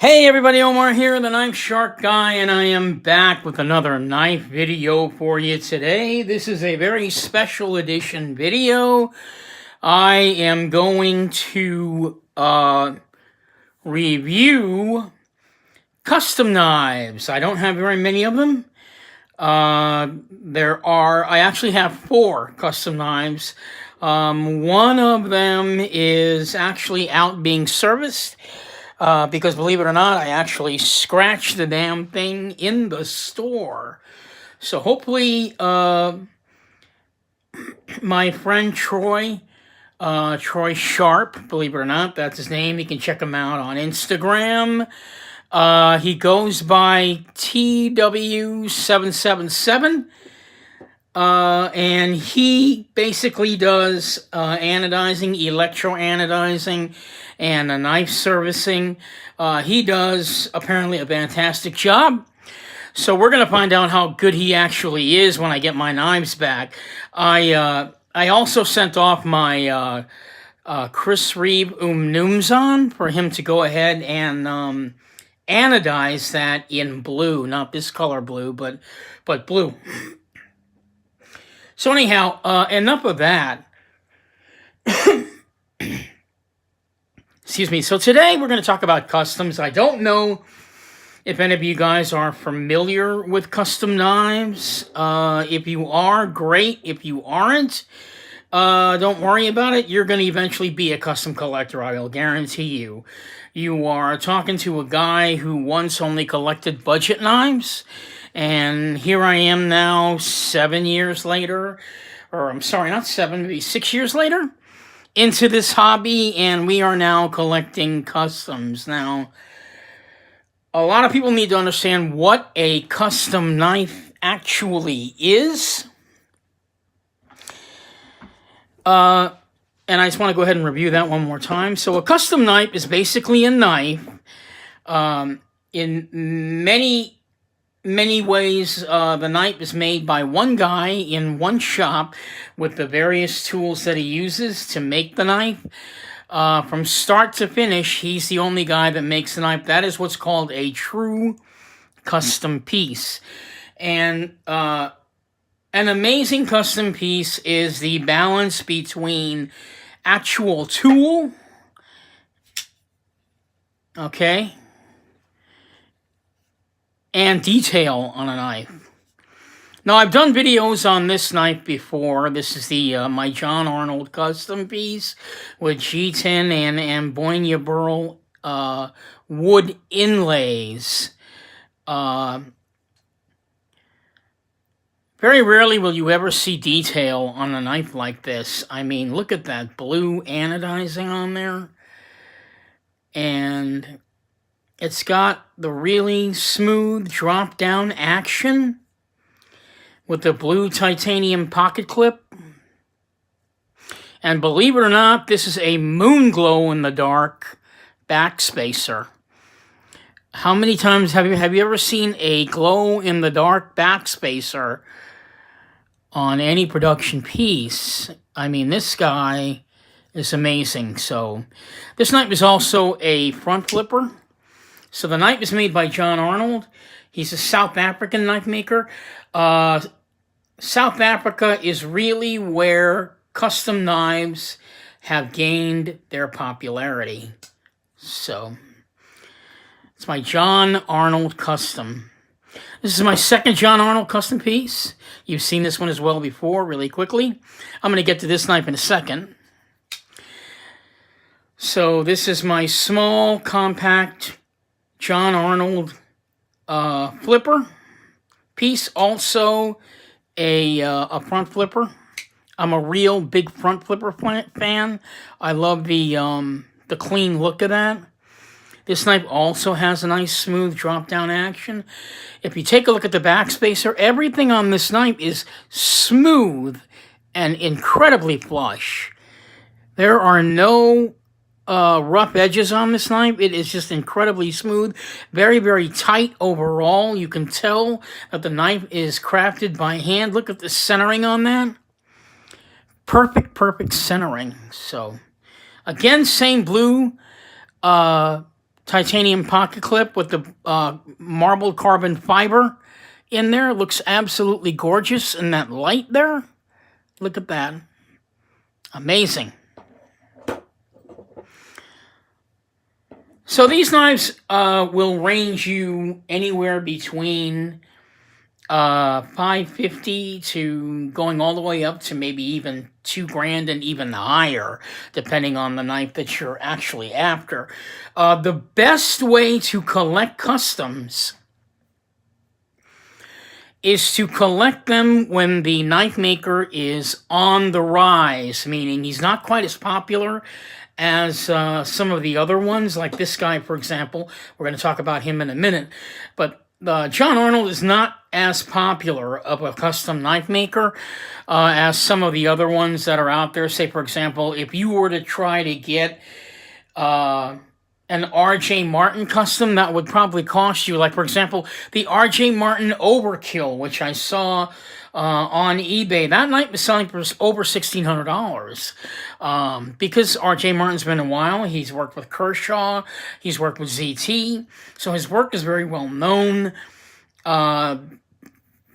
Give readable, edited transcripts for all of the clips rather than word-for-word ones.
Hey everybody, Omar here, the Knife Shark Guy, and I am back with another knife video for you today. This is a very special edition video. I am going to review custom knives. I don't have very many of them. I actually have 4 custom knives. One of them is actually out being serviced. Because believe it or not, I actually scratched the damn thing in the store. So hopefully, my friend Troy Sharp, believe it or not, that's his name. You can check him out on Instagram. He goes by TW777. And he basically does anodizing, electro-anodizing, and a knife servicing. He does apparently a fantastic job. So we're going to find out how good he actually is when I get my knives back. I also sent off my Chris Reeve Noomzon for him to go ahead and anodize that in blue. Not this color blue, but blue. So anyhow, enough of that. Excuse me. So today we're going to talk about customs. I don't know if any of you guys are familiar with custom knives. If you are, great. If you aren't, don't worry about it. You're going to eventually be a custom collector, I will guarantee you. You are talking to a guy who once only collected budget knives. And here I am now, 7 years later, or I'm sorry, not 7, maybe 6 years later, into this hobby, and we are now collecting customs. Now, a lot of people need to understand what a custom knife actually is. And I just want to go ahead and review that one more time. So a custom knife is basically a knife. In many ways, the knife is made by one guy in one shop with the various tools that he uses to make the knife. From start to finish, he's the only guy that makes the knife. That is what's called a true custom piece. And an amazing custom piece is the balance between actual tool, okay, and detail on a knife. Now, I've done videos on this knife before. This is the my John Arnold custom piece with G10 and Ambonia burl wood inlays. Very rarely will you ever see detail on a knife like this. I mean, look at that blue anodizing on there. And it's got the really smooth drop-down action with the blue titanium pocket clip. And believe it or not, this is a moon glow-in-the-dark backspacer. How many times have you ever seen a glow-in-the-dark backspacer on any production piece? I mean, this guy is amazing. So this knife is also a front flipper. So the knife is made by John Arnold. He's a South African knife maker. South Africa is really where custom knives have gained their popularity. So it's my John Arnold custom. This is my second John Arnold custom piece. You've seen this one as well before, really quickly. I'm going to get to this knife in a second. So this is my small, compact John Arnold flipper piece. Also a front flipper. I'm a real big front flipper fan. I love the clean look of that. This knife also has a nice smooth drop down action. If you take a look at the backspacer, everything on this knife is smooth and incredibly flush. There are no rough edges on this knife. It is just incredibly smooth, very, very tight overall. You can tell that the knife is crafted by hand. Look at the centering on that. Perfect centering. So again, same blue titanium pocket clip with the marbled carbon fiber in there. Looks absolutely gorgeous in that light there. Look at that. Amazing. So these knives will range you anywhere between $550 to going all the way up to maybe even $2,000 and even higher, depending on the knife that you're actually after. The best way to collect customs is to collect them when the knife maker is on the rise, meaning he's not quite as popular as some of the other ones, like this guy, for example. We're going to talk about him in a minute. But John Arnold is not as popular of a custom knife maker as some of the other ones that are out there. Say, for example, if you were to try to get an R.J. Martin custom, that would probably cost you, like, for example, the R.J. Martin Overkill, which I saw on eBay. That knife was selling for over $1,600 because R.J. Martin's been a while. He's worked with Kershaw. He's worked with ZT. So his work is very well known.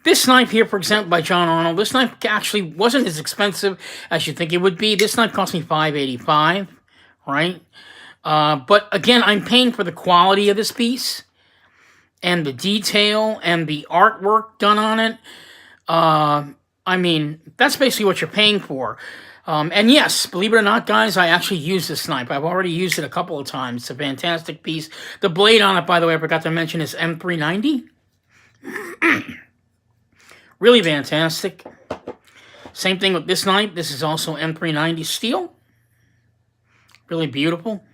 This knife here, for example, by John Arnold, this knife actually wasn't as expensive as you think it would be. This knife cost me $585, right? But again, I'm paying for the quality of this piece and the detail and the artwork done on it. I mean, that's basically what you're paying for. And yes, believe it or not, guys, I actually use this knife. I've already used it a couple of times. It's a fantastic piece. The blade on it, by the way, I forgot to mention, is M390. Really fantastic. Same thing with this knife. This is also M390 steel. Really beautiful.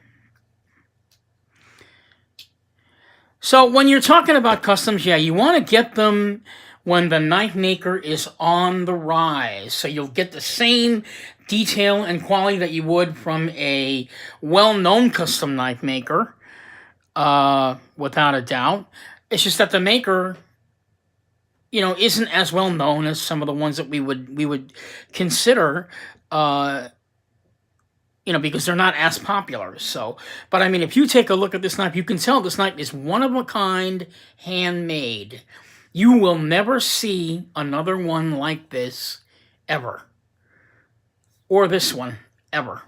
So when you're talking about customs, yeah, you want to get them when the knife maker is on the rise. So you'll get the same detail and quality that you would from a well-known custom knife maker, without a doubt. It's just that the maker, you know, isn't as well known as some of the ones that we would consider, you know, because they're not as popular. So, but I mean, if you take a look at this knife, you can tell this knife is one of a kind, handmade. You will never see another one like this ever. Or this one, ever.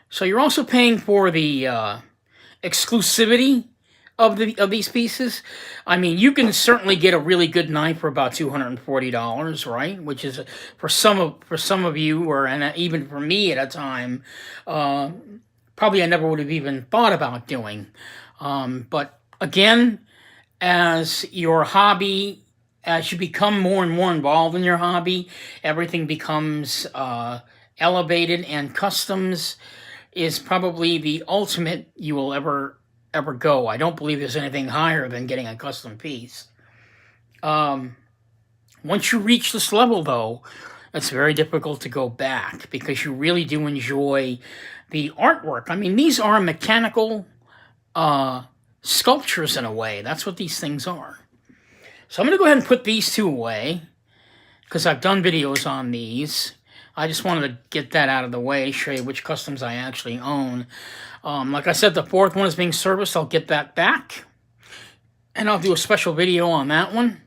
So you're also paying for the exclusivity of these pieces. I mean, you can certainly get a really good knife for about $240, right? Which is, for some of you, or and even for me at a time, probably I never would have even thought about doing. But again, as your hobby, as you become more and more involved in your hobby, everything becomes elevated, and customs is probably the ultimate you will ever go. I don't believe there's anything higher than getting a custom piece. Once you reach this level, though, it's very difficult to go back because you really do enjoy the artwork. I mean, these are mechanical sculptures in a way. That's what these things are. So I'm going to go ahead and put these two away because I've done videos on these. I just wanted to get that out of the way, show you which customs I actually own. Like I said, the fourth one is being serviced. I'll get that back. And I'll do a special video on that one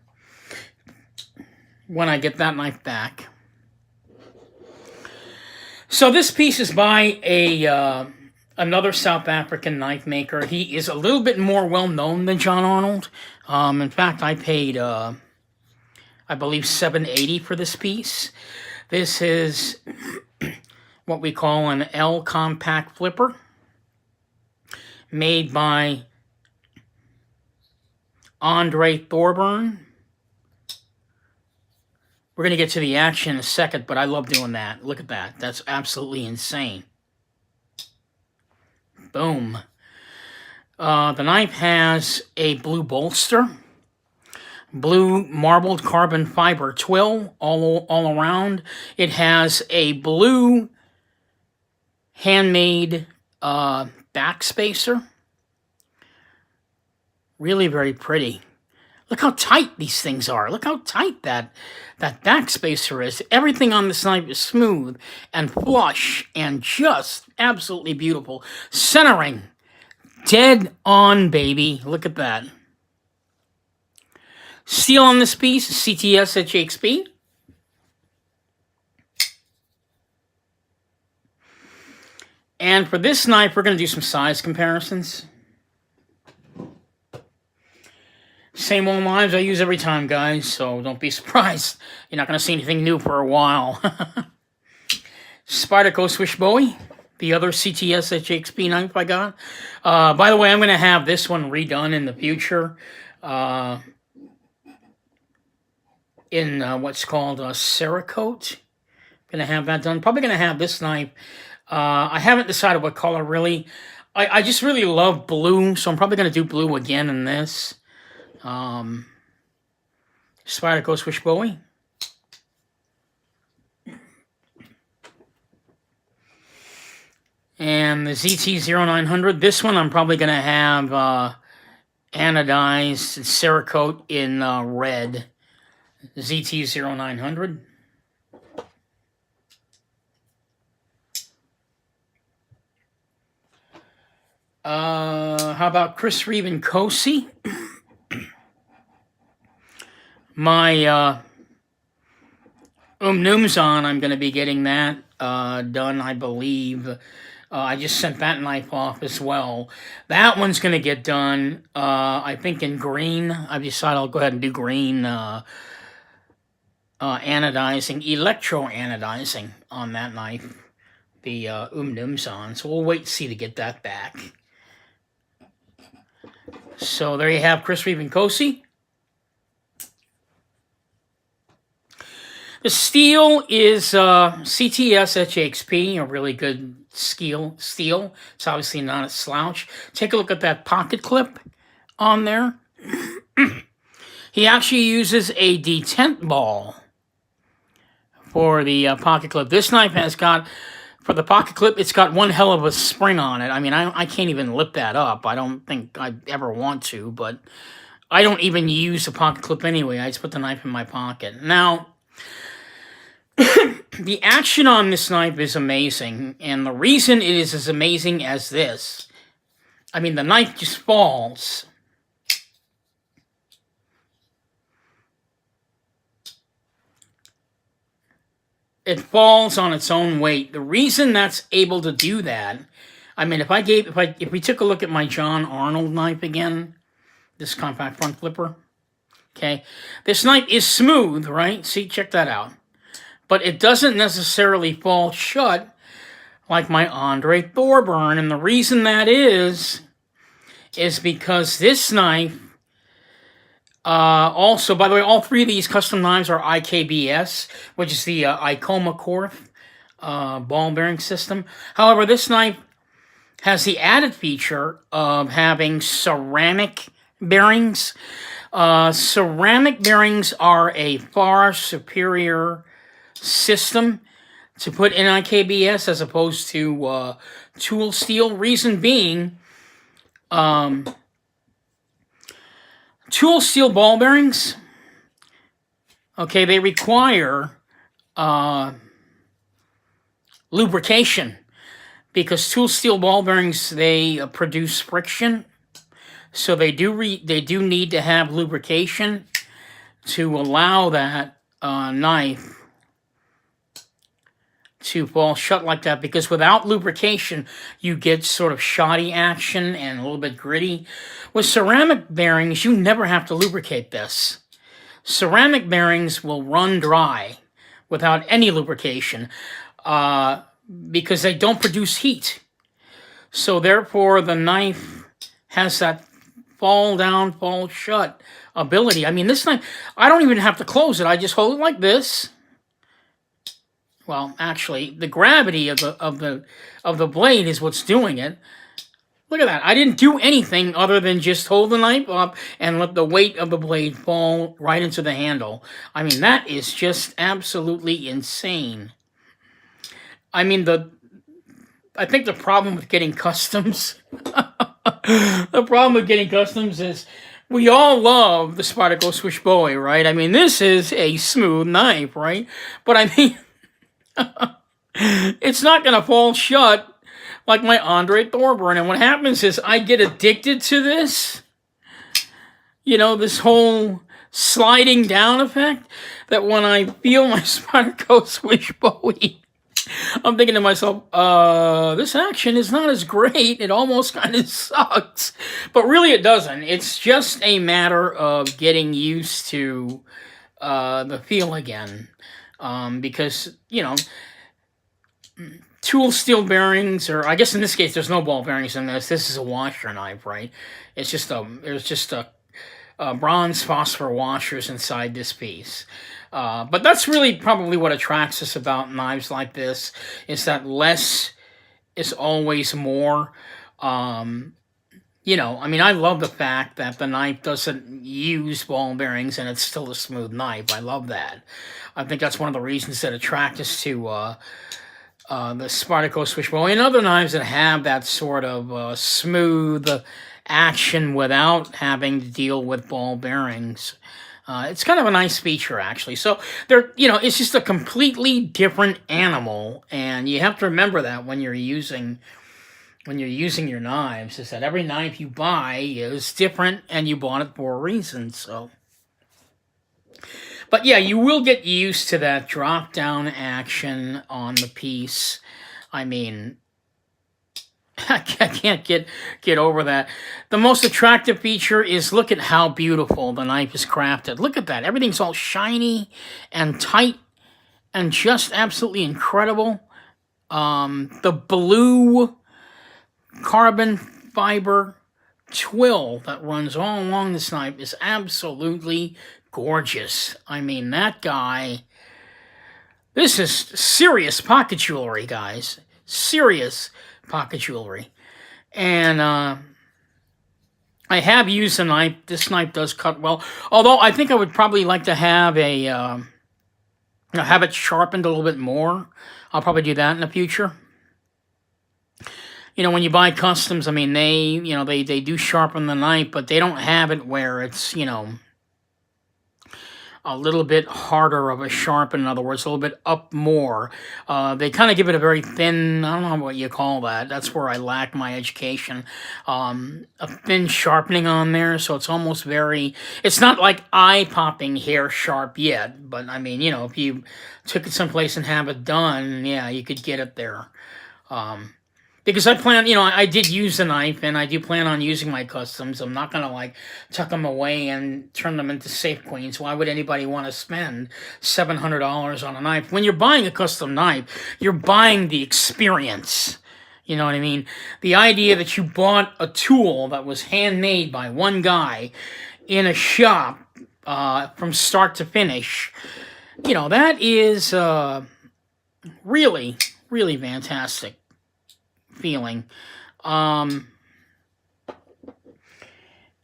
when I get that knife back. So this piece is by another South African knife maker. He is a little bit more well-known than John Arnold. In fact, I paid, I believe, $780 for this piece. This is what we call an L compact flipper, made by Andre Thornburn. We're going to get to the action in a second, but I love doing that. Look at that. That's absolutely insane. Boom. The knife has a blue bolster, blue marbled carbon fiber twill all around. It has a blue handmade back spacer. Really very pretty. Look how tight these things are. Look how tight that back spacer is. Everything on this knife is smooth and flush and just absolutely beautiful. Centering. Dead on, baby. Look at that. Steel on this piece, CTS HXP. And for this knife, we're going to do some size comparisons. Same old knives I use every time, guys, so don't be surprised. You're not going to see anything new for a while. Spyderco Swiss Bowie, the other CTS HXP knife I got. By the way, I'm going to have this one redone in the future. In what's called Cerakote. Going to have that done. Probably going to have this knife. I haven't decided what color, really. I just really love blue, so I'm probably going to do blue again in this. Spyderco Swiss Bowie. And the ZT-0900. This one I'm probably going to have anodized Cerakote in red. ZT-0900. How about Chris Reeve and Cosi? My Numzon, I'm going to be getting that done, I believe. I just sent that knife off as well. That one's going to get done, I think, in green. I've decided I'll go ahead and do green anodizing, electro-anodizing on that knife, the Numzon. So we'll wait and see to get that back. So there you have Chris Reeve and Cosi. The steel is CTS HXP, a really good steel. It's obviously not a slouch. Take a look at that pocket clip on there. He actually uses a detent ball for the pocket clip. This knife has got, for the pocket clip, it's got one hell of a spring on it. I mean, I can't even lift that up. I don't think I ever want to, but I don't even use the pocket clip anyway. I just put the knife in my pocket. Now, the action on this knife is amazing, and the reason it is as amazing as this, I mean, the knife just falls. It falls on its own weight. The reason that's able to do that, I mean, if we took a look at my John Arnold knife again, this compact front flipper, okay, this knife is smooth, right? See, check that out. But it doesn't necessarily fall shut like my Andre Thornburn. And the reason that is because this knife, also, by the way, all three of these custom knives are IKBS, which is the Icoma Korth ball bearing system. However, this knife has the added feature of having ceramic bearings. Ceramic bearings are a far superior system to put in IKBS as opposed to tool steel. Reason being, tool steel ball bearings, okay, they require lubrication because tool steel ball bearings, they produce friction, so they do need to have lubrication to allow that knife to fall shut like that, because without lubrication, you get sort of shoddy action and a little bit gritty. With ceramic bearings, you never have to lubricate this. Ceramic bearings will run dry without any lubrication because they don't produce heat. So therefore, the knife has that fall down, fall shut ability. I mean, this knife, I don't even have to close it. I just hold it like this. Well, actually, the gravity of the blade is what's doing it. Look at that. I didn't do anything other than just hold the knife up and let the weight of the blade fall right into the handle. I mean, that is just absolutely insane. I mean, I think the problem with getting customs, the problem with getting customs is we all love the Spyderco Swiss Bowie, right? I mean, this is a smooth knife, right? But I mean, it's not going to fall shut like my Andre Thornburn. And what happens is I get addicted to this, you know, this whole sliding down effect, that when I feel my Spyderco Swish Bowie, I'm thinking to myself, this action is not as great. It almost kind of sucks. But really it doesn't. It's just a matter of getting used to the feel again. Because, you know, tool steel bearings, or I guess in this case there's no ball bearings in this. This is a washer knife, right? It's just there's just a bronze phosphor washers inside this piece. But that's really probably what attracts us about knives like this, is that less is always more. You know, I mean, I love the fact that the knife doesn't use ball bearings and it's still a smooth knife. I love that. I think that's one of the reasons that attract us to the Spyderco Swish Bowie and other knives that have that sort of smooth action without having to deal with ball bearings. It's kind of a nice feature, actually. So they're, you know, it's just a completely different animal, and you have to remember that when you're using your knives, is that every knife you buy is different, and you bought it for a reason. So, but yeah, you will get used to that drop down action on the piece. I mean, I can't get over that. The most attractive feature is, look at how beautiful the knife is crafted. Look at that. Everything's all shiny and tight and just absolutely incredible. The blue carbon fiber twill that runs all along this knife is absolutely gorgeous. I mean, that guy... This is serious pocket jewelry, guys. Serious pocket jewelry. And I have used a knife. This knife does cut well. Although I think I would probably like to have have it sharpened a little bit more. I'll probably do that in the future. You know, when you buy customs, I mean, they do sharpen the knife, but they don't have it where it's, you know, a little bit harder of a sharpen, in other words, a little bit up more. They kind of give it a very thin, I don't know what you call that. That's where I lack my education. A thin sharpening on there, so it's almost very, it's not like eye-popping hair sharp yet, but I mean, you know, if you took it someplace and have it done, yeah, you could get it there. Because I plan, you know, I did use the knife, and I do plan on using my customs. I'm not going to, like, tuck them away and turn them into safe queens. Why would anybody want to spend $700 on a knife? When you're buying a custom knife, you're buying the experience. You know what I mean? The idea that you bought a tool that was handmade by one guy in a shop from start to finish, you know, that is really, really fantastic feeling. And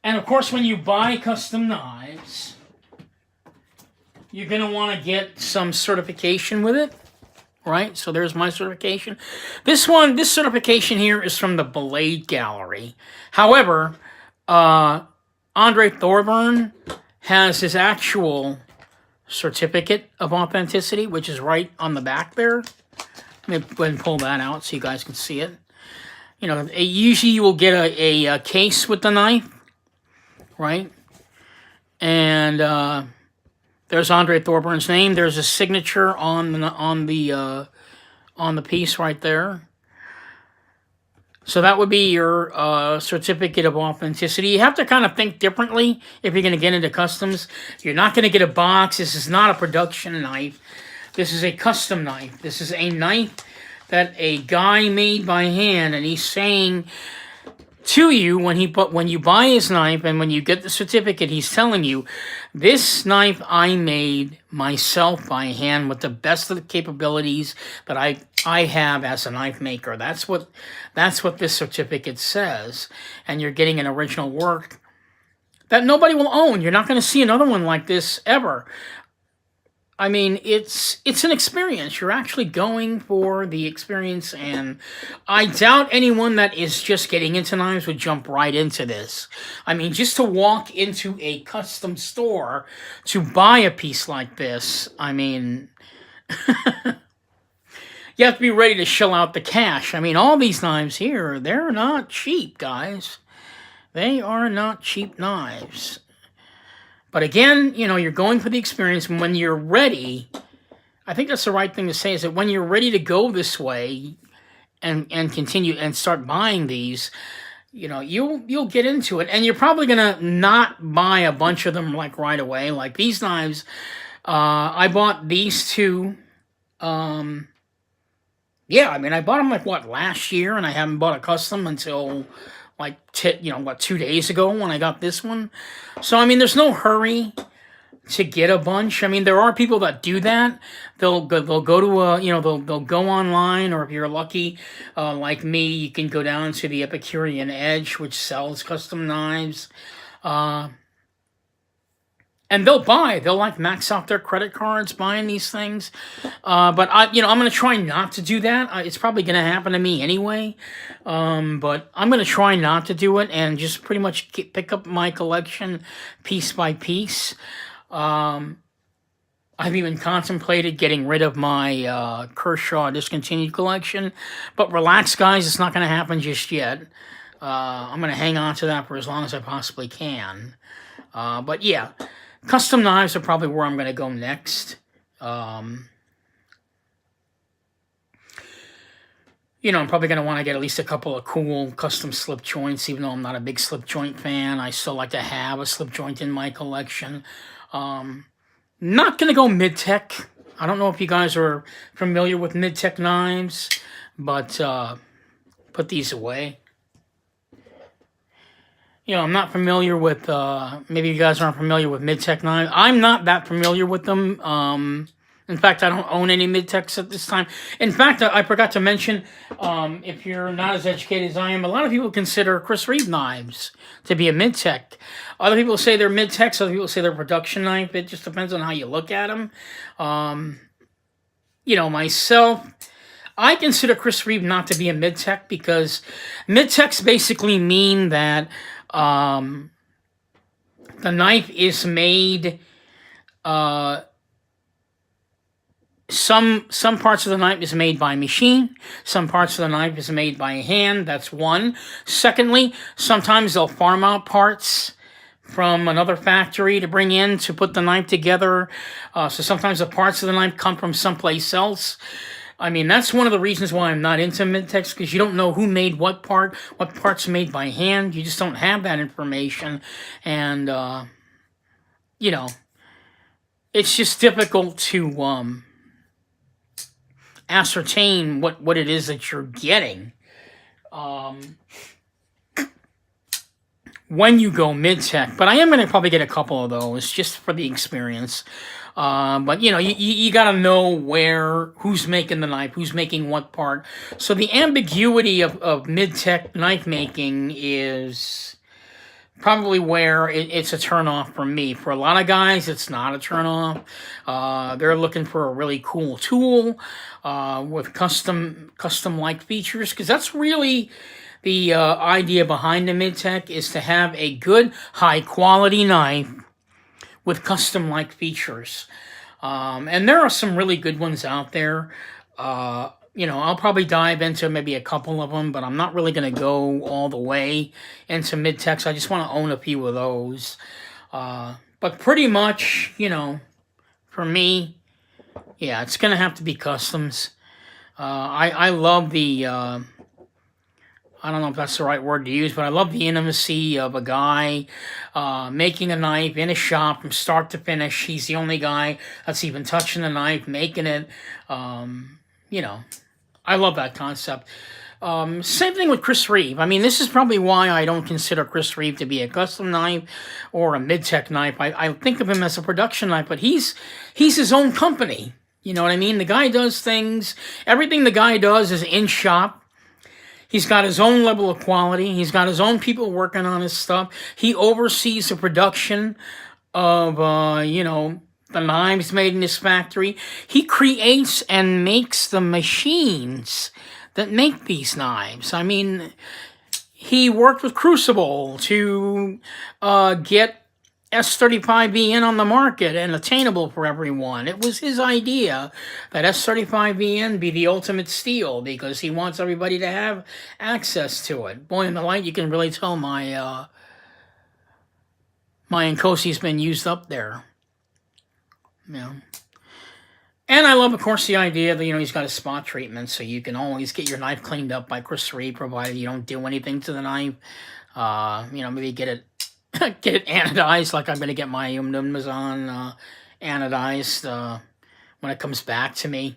of course, when you buy custom knives, you're going to want to get some certification with it, right? So there's my certification. This certification here is from the Blade Gallery. However, Andre Thornburn has his actual certificate of authenticity, which is right on the back there. Let me go ahead and pull that out so you guys can see it. You know, usually you will get a case with the knife, right? And there's Andre Thornburn's name. There's a signature on the piece right there. So that would be your certificate of authenticity. You have to kind of think differently if you're going to get into customs. You're not going to get a box. This is not a production knife. This is a custom knife. This is a knife that a guy made by hand, and he's saying to you when you buy his knife and when you get the certificate, he's telling you, this knife I made myself by hand with the best of the capabilities that I have as a knife maker. That's what this certificate says, and you're getting an original work that nobody will own. You're not going to see another one like this ever. I mean, it's an experience. You're actually going for the experience, and I doubt anyone that is just getting into knives would jump right into this. I mean, just to walk into a custom store to buy a piece like this, I mean, you have to be ready to shell out the cash. I mean, all these knives here, they're not cheap, guys. They are not cheap knives. But again, you know, you're going for the experience. And when you're ready, I think that's the right thing to say, is that when you're ready to go this way and continue and start buying these, you know, you'll get into it. And you're probably going to not buy a bunch of them like right away. Like these knives, I bought these two. Yeah, I mean, I bought them like, what, last year, and I haven't bought a custom until like, 2 days ago when I got this one. So, I mean, there's no hurry to get a bunch. I mean, there are people that do that. They'll go to a, they'll go online, or if you're lucky, like me, you can go down to the Epicurean Edge, which sells custom knives. And they'll like max out their credit cards buying these things. But I'm going to try not to do that. It's probably going to happen to me anyway. But I'm going to try not to do it and just pretty much pick up my collection piece by piece. I've even contemplated getting rid of my Kershaw discontinued collection. But relax, guys, it's not going to happen just yet. I'm going to hang on to that for as long as I possibly can. But yeah. Custom knives are probably where I'm going to go next. I'm probably going to want to get at least a couple of cool custom slip joints, even though I'm not a big slip joint fan. I still like to have a slip joint in my collection. Not going to go mid-tech. I don't know if you guys are familiar with mid-tech knives, but put these away. I'm not familiar with, maybe you guys aren't familiar with mid-tech knives. I'm not that familiar with them. In fact, I don't own any mid-techs at this time. In fact, I forgot to mention, if you're not as educated as I am, a lot of people consider Chris Reeve knives to be a mid-tech. Other people say they're mid-techs, other people say they're production knife. It just depends on how you look at them. Myself, I consider Chris Reeve not to be a mid-tech because mid-techs basically mean that the knife is made, some parts of the knife is made by machine, some parts of the knife is made by hand. That's one. Secondly, sometimes they'll farm out parts from another factory to bring in to put the knife together. So sometimes the parts of the knife come from someplace else. I mean, that's one of the reasons why I'm not into mid-techs, because you don't know who made what part's made by hand. You just don't have that information. And, it's just difficult to ascertain what it is that you're getting when you go mid-tech. But I am going to probably get a couple of those just for the experience. But you got to know who's making the knife, who's making what part. So the ambiguity of mid-tech knife making is probably where it's a turnoff for me. For a lot of guys, it's not a turnoff. They're looking for a really cool tool with custom-like features, because that's really the idea behind the mid-tech, is to have a good, high-quality knife with custom-like features. And there are some really good ones out there. I'll probably dive into maybe a couple of them, but I'm not really going to go all the way into mid-techs. I just want to own a few of those. But pretty much, for me, yeah, it's going to have to be customs. I love the... I don't know if that's the right word to use, but I love the intimacy of a guy making a knife in a shop from start to finish. He's the only guy that's even touching the knife, making it. I love that concept. Same thing with Chris Reeve. I mean, this is probably why I don't consider Chris Reeve to be a custom knife or a mid-tech knife. I think of him as a production knife, but he's his own company. You know what I mean? The guy does things. Everything the guy does is in shop. He's got his own level of quality. He's got his own people working on his stuff. He oversees the production of, the knives made in his factory. He creates and makes the machines that make these knives. I mean, he worked with Crucible to get S35VN on the market and attainable for everyone. It was his idea that S35VN be the ultimate steel because he wants everybody to have access to it. Boy, in the light, you can really tell my Nkosi's been used up there. Yeah. And I love, of course, the idea that, he's got a spot treatment, so you can always get your knife cleaned up by Chris Reed, provided you don't do anything to the knife. Maybe get it anodized, like I'm going to get my Numazon anodized when it comes back to me.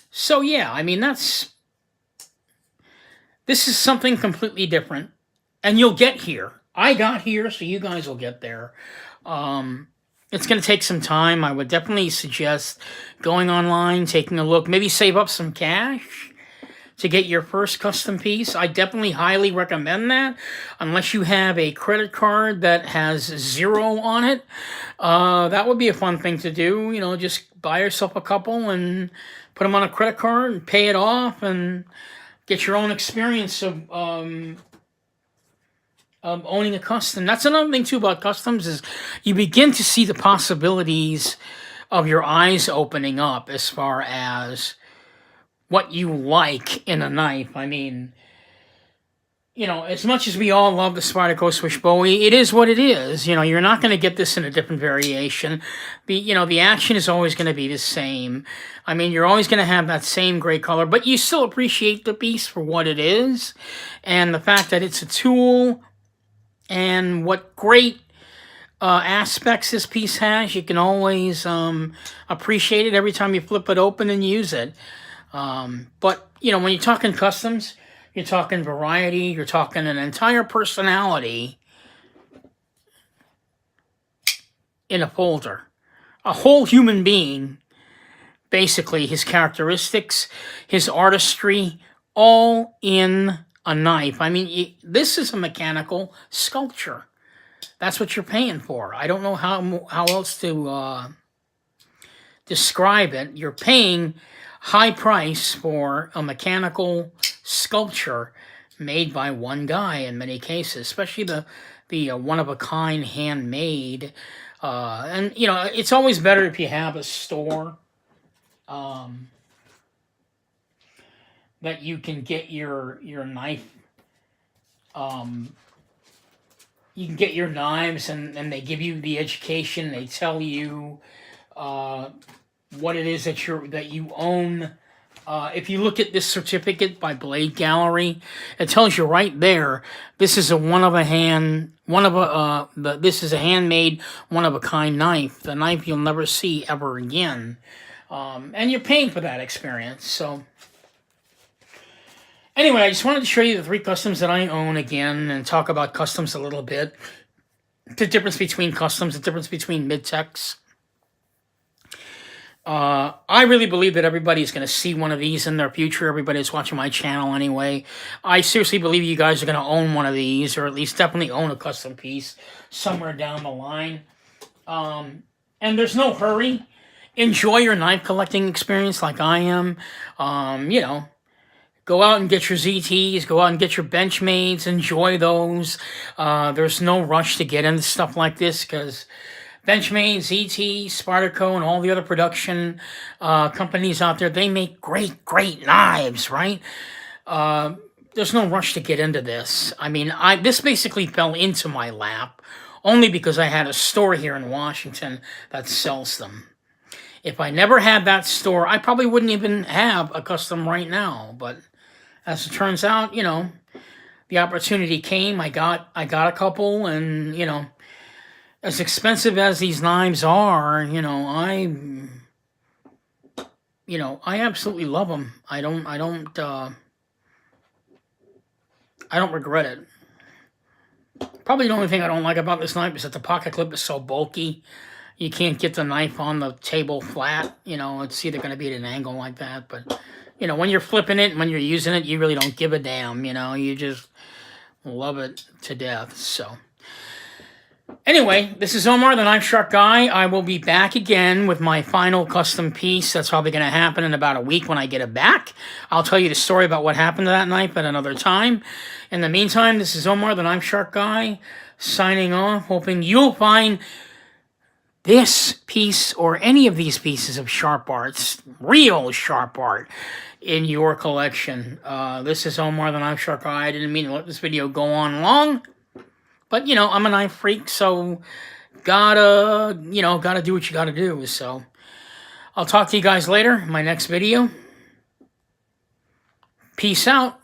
So, yeah, I mean, this is something completely different. And you'll get here. I got here, so you guys will get there. It's going to take some time. I would definitely suggest going online, taking a look, maybe save up some cash to get your first custom piece. I definitely highly recommend that, unless you have a credit card that has 0 on it. That would be a fun thing to do. Just buy yourself a couple and put them on a credit card and pay it off and get your own experience of owning a custom. That's another thing too about customs, is you begin to see the possibilities of your eyes opening up as far as what you like in a knife. I mean, as much as we all love the Spyderco Swish Bowie, it is what it is. You're not going to get this in a different variation. The action is always going to be the same. I mean, you're always going to have that same gray color, but you still appreciate the piece for what it is, and the fact that it's a tool. And what great aspects this piece has. You can always appreciate it every time you flip it open and use it. But, when you're talking customs, you're talking variety, you're talking an entire personality in a folder. A whole human being, basically, his characteristics, his artistry, all in a knife. I mean, this is a mechanical sculpture. That's what you're paying for. I don't know how else to describe it. You're paying high price for a mechanical sculpture made by one guy in many cases, especially the one-of-a-kind handmade. And, it's always better if you have a store that you can get your knife. You can get your knives, and they give you the education. They tell you what it is that you own. If you look at this certificate by Blade Gallery, it tells you right there, this is this is a handmade, one-of-a-kind knife. The knife you'll never see ever again. And you're paying for that experience, so. Anyway, I just wanted to show you the 3 customs that I own again and talk about customs a little bit. The difference between customs, the difference between mid-techs. I really believe that everybody's going to see one of these in their future. Everybody that's watching my channel anyway. I seriously believe you guys are going to own one of these, or at least definitely own a custom piece somewhere down the line. And there's no hurry. Enjoy your knife collecting experience like I am. Go out and get your ZTs, go out and get your Benchmades, enjoy those. There's no rush to get into stuff like this because Benchmade, ZT, Spyderco, and all the other production companies out there, they make great knives, right? There's no rush to get into this. I mean, this basically fell into my lap only because I had a store here in Washington that sells them. If I never had that store, I probably wouldn't even have a custom right now, but as it turns out, the opportunity came. I got a couple, and as expensive as these knives are, I absolutely love them. I don't regret it. Probably the only thing I don't like about this knife is that the pocket clip is so bulky. You can't get the knife on the table flat. It's either going to be at an angle like that, but. When you're flipping it and when you're using it, you really don't give a damn, you just love it to death, so. Anyway, this is Omar, the Knife Shark Guy. I will be back again with my final custom piece. That's probably going to happen in about a week when I get it back. I'll tell you the story about what happened to that knife at another time. In the meantime, this is Omar, the Knife Shark Guy, signing off, hoping you'll find this piece or any of these pieces of sharp arts, real sharp art, in your collection. This is Omar, the Knife Shark Guy. I didn't mean to let this video go on long. But, you know, I'm a knife freak, so gotta do what you gotta do. So I'll talk to you guys later in my next video. Peace out.